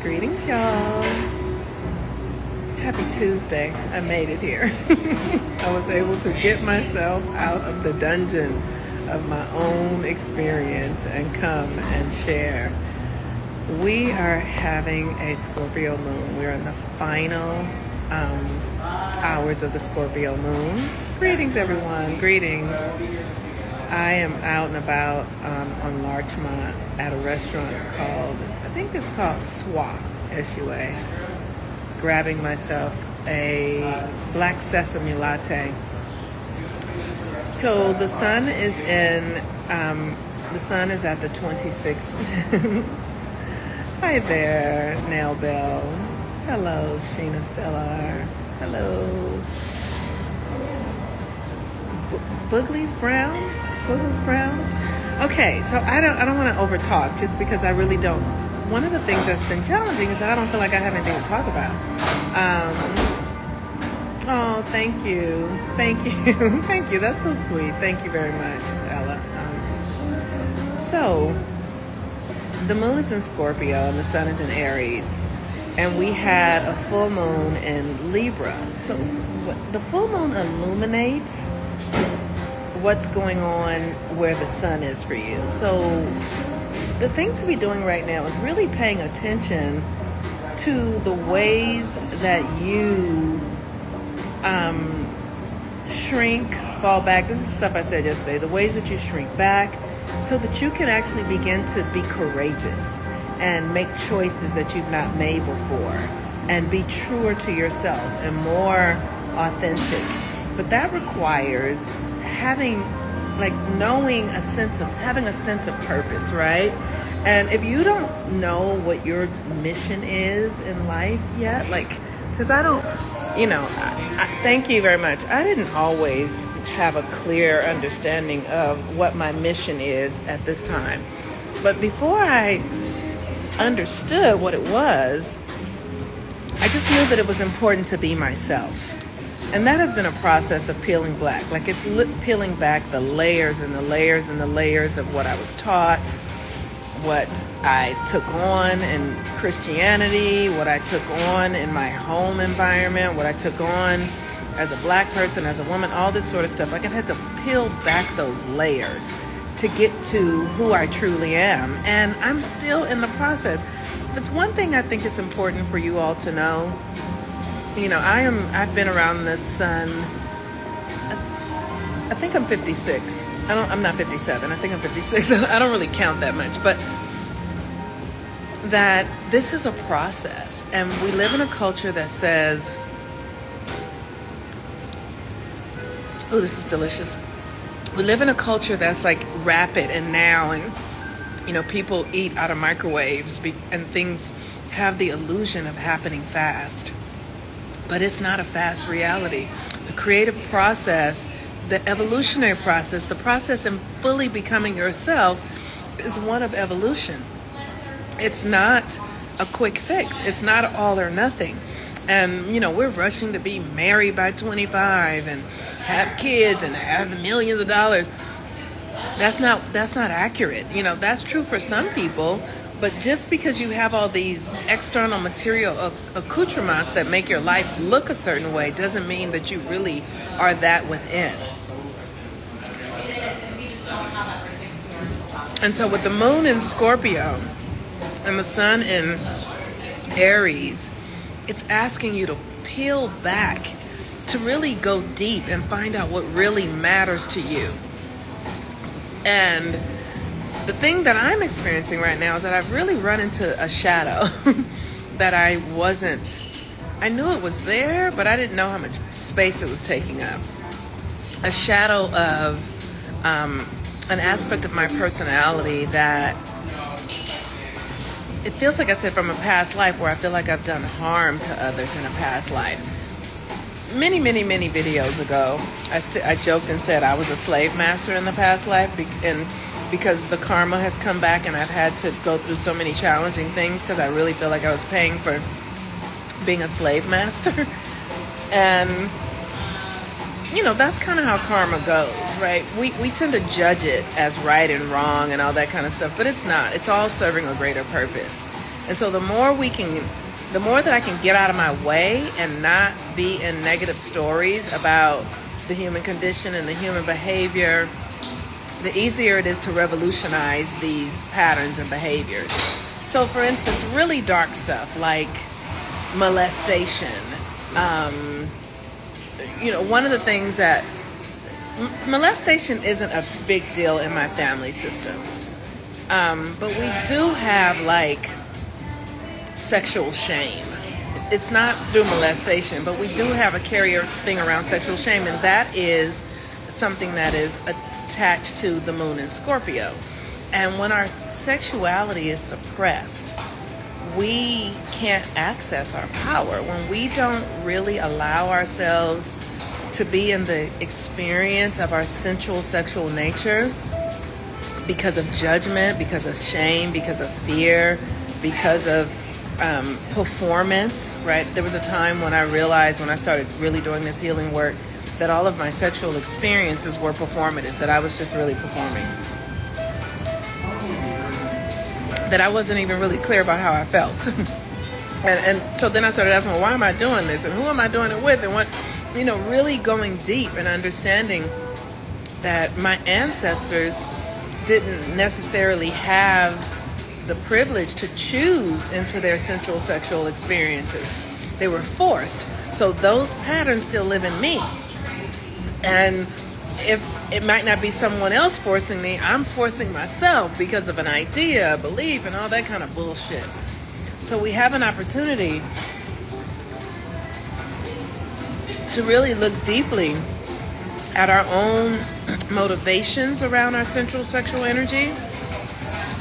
Greetings, y'all. Happy Tuesday. I made it here. I was able to get myself out of the dungeon of my own experience and come and share. We are having a Scorpio moon. We're in the final hours of the Scorpio moon. Greetings, everyone. Greetings. I am out and about on Larchmont at a restaurant called, I think it's called SWA, S-U-A, grabbing myself a black sesame latte. So the sun is at the 26th. Hi there, Nail Bell. Hello, Sheena Stellar. Hello. Boogly's Brown? Boogles Brown? Okay, so I don't want to overtalk just because I really don't. One of the things that's been challenging is that I don't feel like I have anything to talk about. Oh, thank you. Thank you. Thank you. That's so sweet. Thank you very much, Ella. So, the moon is in Scorpio and the sun is in Aries. And we had a full moon in Libra. So, the full moon illuminates what's going on where the sun is for you. So the thing to be doing right now is really paying attention to the ways that you shrink, fall back. This is stuff I said yesterday. The ways that you shrink back so that you can actually begin to be courageous and make choices that you've not made before and be truer to yourself and more authentic. But that requires having having a sense of purpose, right? And if you don't know what your mission is in life yet, because I don't, I thank you very much. I didn't always have a clear understanding of what my mission is at this time. But before I understood what it was, I just knew that it was important to be myself. And that has been a process of peeling back. It's peeling back the layers and the layers and the layers of what I was taught, what I took on in Christianity, what I took on in my home environment, what I took on as a black person, as a woman, all this sort of stuff. I've had to peel back those layers to get to who I truly am. And I'm still in the process. It's one thing I think it's important for you all to know. I've been around the sun, I think I'm 56. I'm not 57. I think I'm 56. I don't really count that much, but that this is a process. And we live in a culture that says, oh, this is delicious. We live in a culture that's rapid and now, and people eat out of microwaves and things have the illusion of happening fast. But it's not a fast reality. The creative process, the evolutionary process, the process in fully becoming yourself is one of evolution. It's not a quick fix. It's not all or nothing. And, we're rushing to be married by 25 and have kids and have millions of dollars. That's not accurate. That's true for some people. But just because you have all these external material accoutrements that make your life look a certain way doesn't mean that you really are that within. And so with the moon in Scorpio and the sun in Aries, it's asking you to peel back, to really go deep and find out what really matters to you. And the thing that I'm experiencing right now is that I've really run into a shadow that I knew it was there, but I didn't know how much space it was taking up. A shadow of an aspect of my personality that it feels like I said from a past life where I feel like I've done harm to others in a past life. Many, many, many videos ago, I joked and said I was a slave master in the past life, and because the karma has come back and I've had to go through so many challenging things because I really feel like I was paying for being a slave master. And, that's kind of how karma goes, right? We tend to judge it as right and wrong and all that kind of stuff, but it's not. It's all serving a greater purpose. And so the more that I can get out of my way and not be in negative stories about the human condition and the human behavior, the easier it is to revolutionize these patterns and behaviors. So for instance, really dark stuff like molestation. One of the things that molestation isn't a big deal in my family system. But we do have like sexual shame. It's not through molestation, but we do have a carrier thing around sexual shame, and that is something that is attached to the moon in Scorpio. And when our sexuality is suppressed, we can't access our power. When we don't really allow ourselves to be in the experience of our sensual sexual nature because of judgment, because of shame, because of fear, because of performance, right? There was a time when I realized, when I started really doing this healing work, that all of my sexual experiences were performative, that I was just really performing. That I wasn't even really clear about how I felt. and so then I started asking, well, why am I doing this? And who am I doing it with? And what, really going deep and understanding that my ancestors didn't necessarily have the privilege to choose into their sensual sexual experiences. They were forced. So those patterns still live in me. And if it might not be someone else forcing me, I'm forcing myself because of an idea, a belief, and all that kind of bullshit. So we have an opportunity to really look deeply at our own motivations around our sensual sexual energy.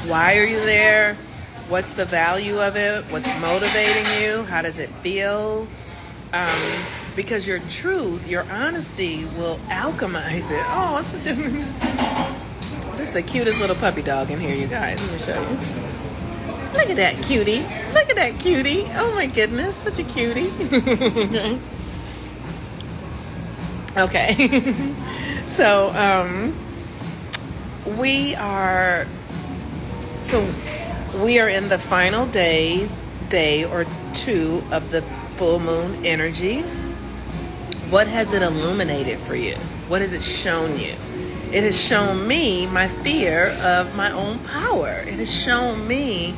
Why are you there? What's the value of it? What's motivating you? How does it feel? Because your truth, your honesty will alchemize it. Oh, this is the cutest little puppy dog in here, you guys. Let me show you. Look at that cutie. Look at that cutie. Oh my goodness, such a cutie. Okay. So we are in the final day or two of the full moon energy. What has it illuminated for you? What has it shown you? It has shown me my fear of my own power. It has shown me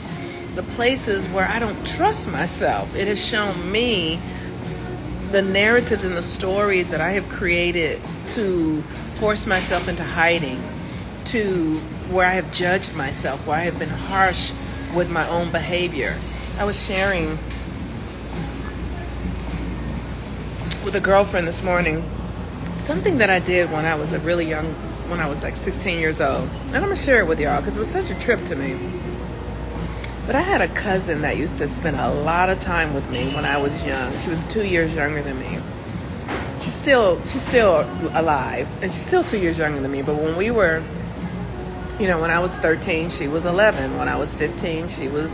the places where I don't trust myself. It has shown me the narratives and the stories that I have created to force myself into hiding, to where I have judged myself, where I have been harsh with my own behavior. I was sharing with a girlfriend this morning something that I did when I was when I was like 16 years old. And I'm going to share it with y'all because it was such a trip to me. But I had a cousin that used to spend a lot of time with me when I was young. She was 2 years younger than me. She's still alive, and she's still 2 years younger than me. But when we were, when I was 13, she was 11. When I was 15, she was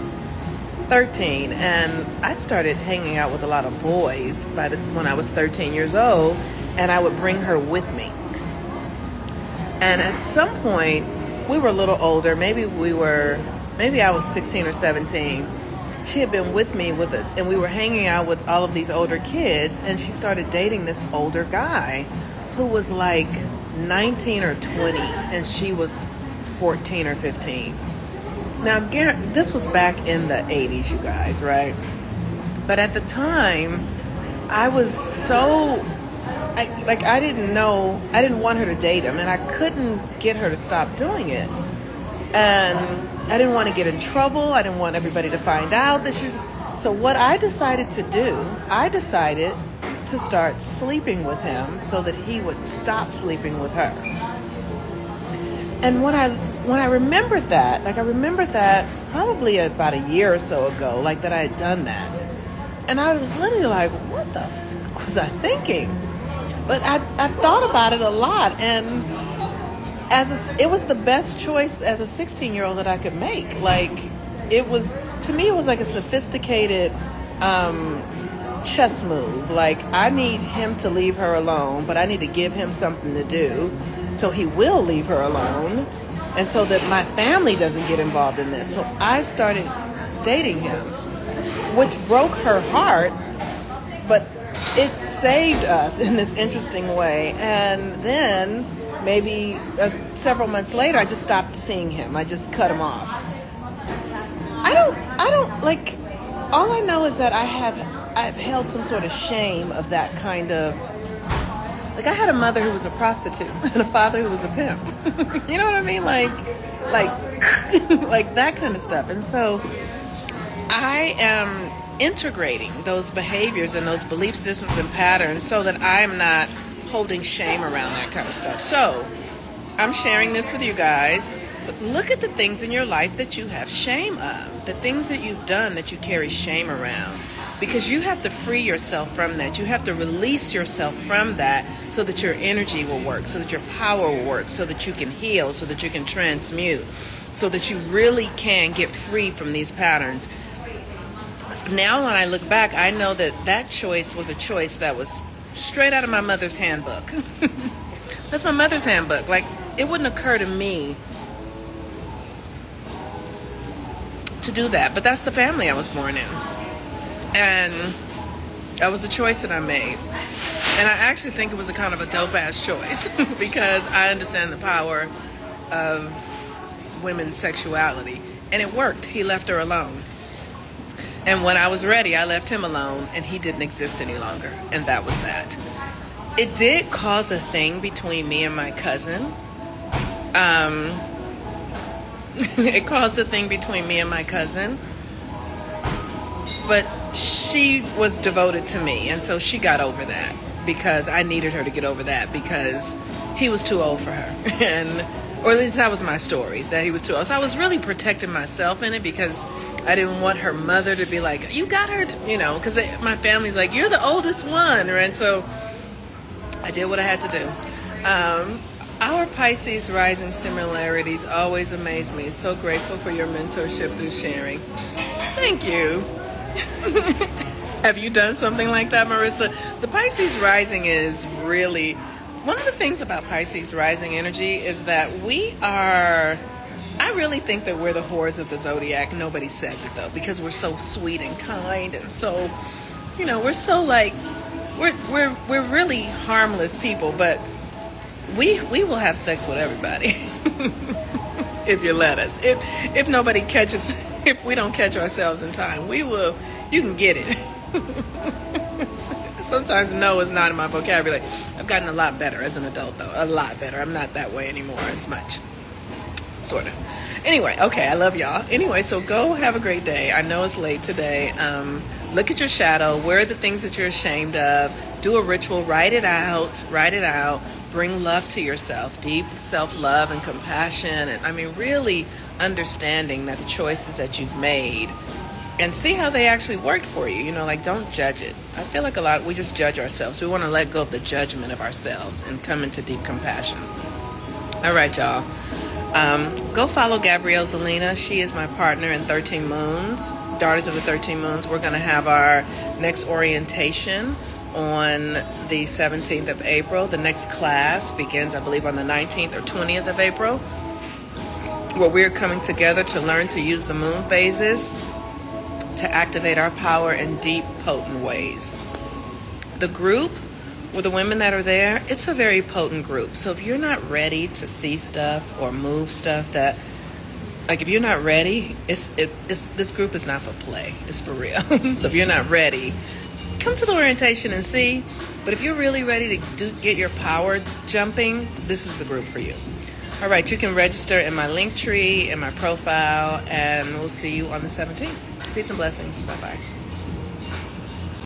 13. And I started hanging out with a lot of boys when I was 13 years old, and I would bring her with me. And at some point, we were a little older. Maybe I was 16 or 17. She had been with me and we were hanging out with all of these older kids, and she started dating this older guy who was like 19 or 20, and she was 14 or 15. Now, this was back in the 80s, you guys, right? But at the time, I was so... I didn't want her to date him, and I couldn't get her to stop doing it. And I didn't want to get in trouble. I didn't want everybody to find out that so what I decided to do, I decided to start sleeping with him so that he would stop sleeping with her. And when I remembered that, I remembered that probably about a year or so ago, that I had done that. And I was literally like, what the fuck was I thinking? But I thought about it a lot, and it was the best choice as a 16-year-old that I could make. To me, it was like a sophisticated chess move. I need him to leave her alone, but I need to give him something to do so he will leave her alone, and so that my family doesn't get involved in this. So I started dating him, which broke her heart, but it saved us in this interesting way. And then maybe several months later, I just stopped seeing him. I just cut him off. I don't like, all I know is that I've held some sort of shame of that kind of, like I had a mother who was a prostitute and a father who was a pimp. You know what I mean? Like like that kind of stuff. And so I am integrating those behaviors and those belief systems and patterns so that I'm not holding shame around that kind of stuff. So I'm sharing this with you guys. But look at the things in your life that you have shame of, the things that you've done that you carry shame around, because you have to free yourself from that. You have to release yourself from that so that your energy will work, so that your power will work, so that you can heal, so that you can transmute, so that you really can get free from these patterns. Now when I look back, I know that that choice was a choice that was straight out of my mother's handbook. That's my mother's handbook. Like, it wouldn't occur to me to do that, but that's the family I was born in, and that was the choice that I made. And I actually think it was a kind of a dope ass choice because I understand the power of women's sexuality, and it worked. He left her alone, and when I was ready, I left him alone, and he didn't exist any longer, and that was that. It did cause a thing between me and my cousin. It caused a thing between me and my cousin, but she was devoted to me, and so she got over that because I needed her to get over that because he was too old for her. And or at least that was my story, that he was too old. So I was really protecting myself in it because I didn't want her mother to be like, you got her, you know, because my family's like, you're the oldest one, right? And so I did what I had to do. Our Pisces rising similarities always amaze me. So grateful for your mentorship through sharing. Thank you. Have you done something like that, Marissa? The Pisces rising is really, one of the things about Pisces rising energy is that I really think that we're the whores of the zodiac. Nobody says it though, because we're so sweet and kind, and so, you know, we're so like, we're really harmless people, but we will have sex with everybody if you let us. If nobody catches, if we don't catch ourselves in time, we will. You can get it. Sometimes no is not in my vocabulary. I've gotten a lot better as an adult, though. A lot better. I'm not that way anymore as much. Sort of. Anyway, okay, I love y'all. Anyway, so go have a great day. I know it's late today. Look at your shadow. Where are the things that you're ashamed of? Do a ritual. Write it out. Write it out. Bring love to yourself. Deep self-love and compassion. And I mean, really understanding that the choices that you've made, and see how they actually worked for you. You know, like, don't judge it. I feel like a lot, we just judge ourselves. We want to let go of the judgment of ourselves and come into deep compassion. All right, y'all. Go follow Gabrielle Zelina. She is my partner in 13 Moons, Daughters of the 13 Moons. We're going to have our next orientation on the 17th of April. The next class begins, I believe, on the 19th or 20th of April, where we're coming together to learn to use the moon phases to activate our power in deep, potent ways. The group, with the women that are there, it's a very potent group. So if you're not ready to see stuff or move stuff that, like, if you're not ready, this group is not for play. It's for real. So if you're not ready, come to the orientation and see. But if you're really ready to get your power jumping, this is the group for you. All right, you can register in my link tree, in my profile, and we'll see you on the 17th. Peace and blessings. Bye-bye.